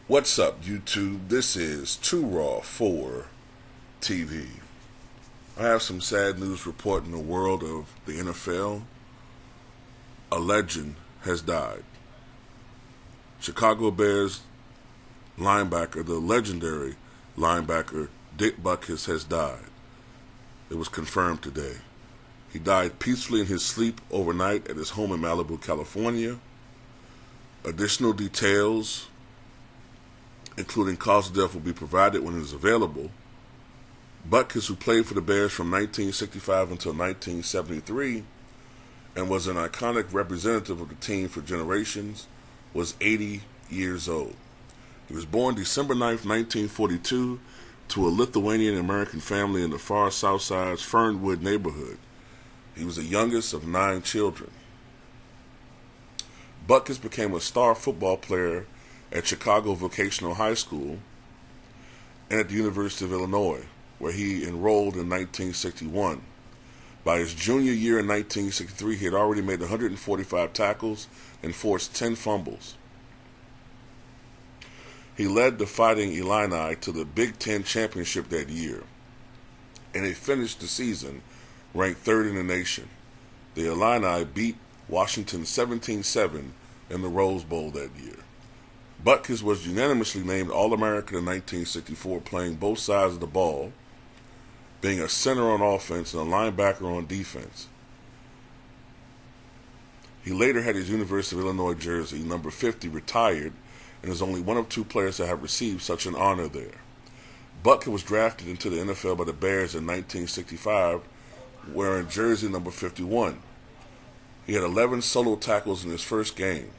What's up, YouTube? This is Too Raw for TV. I have some sad news report in the world of the NFL. A legend has died. Chicago Bears linebacker, the legendary linebacker Dick Butkis, has died. It was confirmed today. He died peacefully in his sleep overnight at his home in Malibu, California. Additional details, including cause of death, will be provided when it is available. Butkis, who played for the Bears from 1965 until 1973 and was an iconic representative of the team for generations, was 80 years old. He was born December 9th, 1942, to a Lithuanian-American family in the far south side's Fernwood neighborhood. He was the youngest of 9 children. Butkis became a star football player at Chicago Vocational High School and at the University of Illinois, where he enrolled in 1961. By his junior year in 1963, he had already made 145 tackles and forced 10 fumbles. He led the Fighting Illini to the Big Ten championship that year, and they finished the season ranked 3rd in the nation. The Illini beat Washington 17-7 in the Rose Bowl that year. Butkis was unanimously named All-American in 1964, playing both sides of the ball, being a center on offense and a linebacker on defense. He later had his University of Illinois jersey, number 50, retired, and is only one of 2 players to have received such an honor there. Butkis was drafted into the NFL by the Bears in 1965, wearing jersey number 51. He had 11 solo tackles in his first game.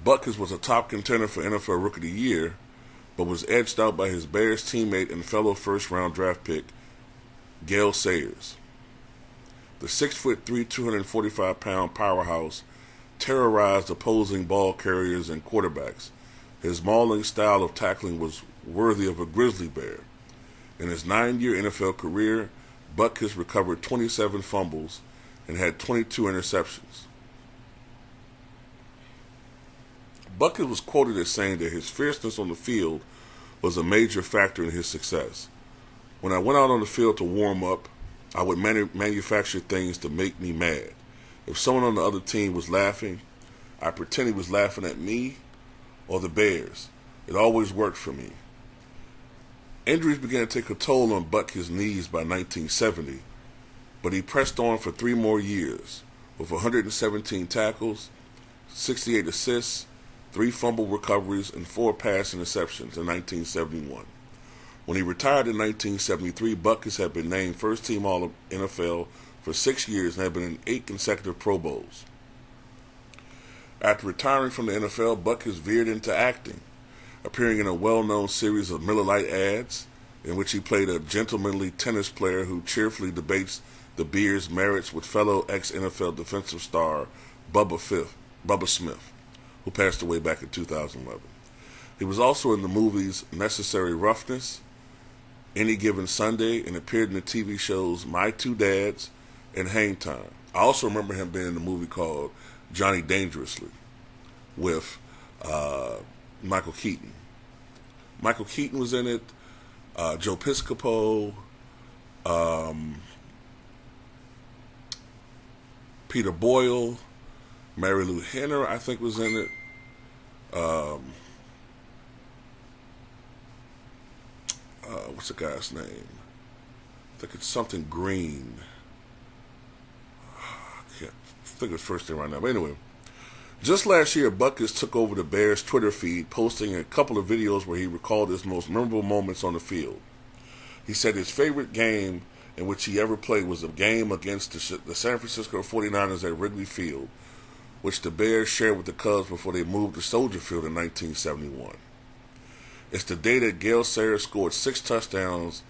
Butkis was a top contender for NFL Rookie of the Year, but was edged out by his Bears teammate and fellow first-round draft pick, Gale Sayers. The 6'3", 245-pound powerhouse terrorized opposing ball carriers and quarterbacks. His mauling style of tackling was worthy of a grizzly bear. In his 9-year NFL career, Butkis recovered 27 fumbles and had 22 interceptions. Butkis was quoted as saying that his fierceness on the field was a major factor in his success. When I went out on the field to warm up, I would manufacture things to make me mad. If someone on the other team was laughing, I pretend he was laughing at me or the Bears. It always worked for me. Injuries began to take a toll on Butkis' knees by 1970, but he pressed on for 3 more years with 117 tackles, 68 assists, 3 fumble recoveries, and 4 pass interceptions in 1971. When he retired in 1973, Butkis had been named first-team All-NFL for 6 years and had been in 8 consecutive Pro Bowls. After retiring from the NFL, Butkis veered into acting, appearing in a well-known series of Miller Lite ads in which he played a gentlemanly tennis player who cheerfully debates the beer's merits with fellow ex-NFL defensive star Bubba Smith, who passed away back in 2011. He was also in the movies Necessary Roughness, Any Given Sunday, and appeared in the TV shows My Two Dads and Hang Time. I also remember him being in a movie called Johnny Dangerously with Michael Keaton. Michael Keaton was in it, Joe Piscopo, Peter Boyle, Mary Lou Henner, I think, was in it. What's the guy's name? I think it's something Green. I can't think of his first name right now. But anyway, just last year, Butkis took over the Bears' Twitter feed, posting a couple of videos where he recalled his most memorable moments on the field. He said his favorite game in which he ever played was a game against the San Francisco 49ers at Wrigley Field, which the Bears shared with the Cubs before they moved to Soldier Field in 1971. It's the day that Gale Sayers scored 6 touchdowns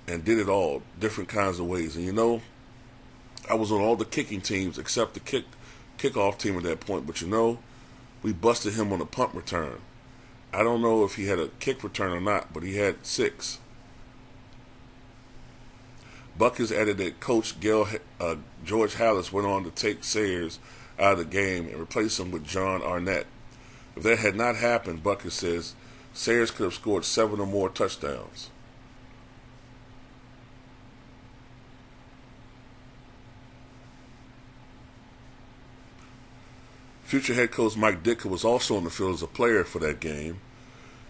and did it all different kinds of ways. And you know, I was on all the kicking teams except the kickoff team at that point, but you know, we busted him on a punt return. I don't know if he had a kick return or not, but he had 6. Butkis added that Coach George Halas went on to take Sayers out of the game and replace him with John Arnett. If that had not happened, Butkis says, Sayers could have scored 7 or more touchdowns. Future head coach Mike Ditka was also on the field as a player for that game.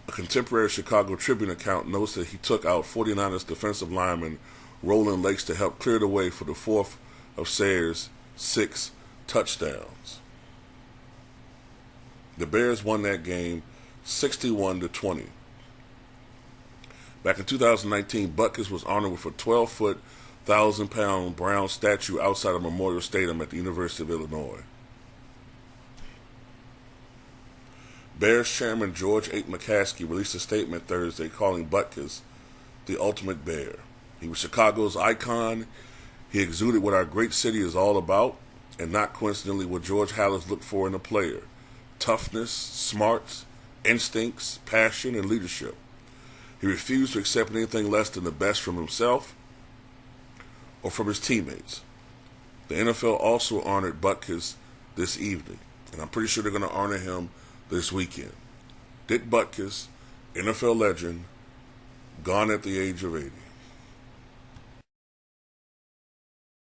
A contemporary Chicago Tribune account notes that he took out 49ers defensive lineman Roland Lakes to help clear the way for the fourth of Sayers' 6 touchdowns. The Bears won that game 61-20. Back in 2019, Butkis was honored with a 12-foot, 1,000-pound Brown statue outside of Memorial Stadium at the University of Illinois. Bears chairman George H. McCaskey released a statement Thursday calling Butkis the ultimate Bear. He was Chicago's icon. He exuded what our great city is all about, and not coincidentally what George Halas looked for in a player: toughness, smarts, instincts, passion, and leadership. He refused to accept anything less than the best from himself or from his teammates. The NFL also honored Butkis this evening, and I'm pretty sure they're going to honor him this weekend. Dick Butkis, NFL legend, gone at the age of 80.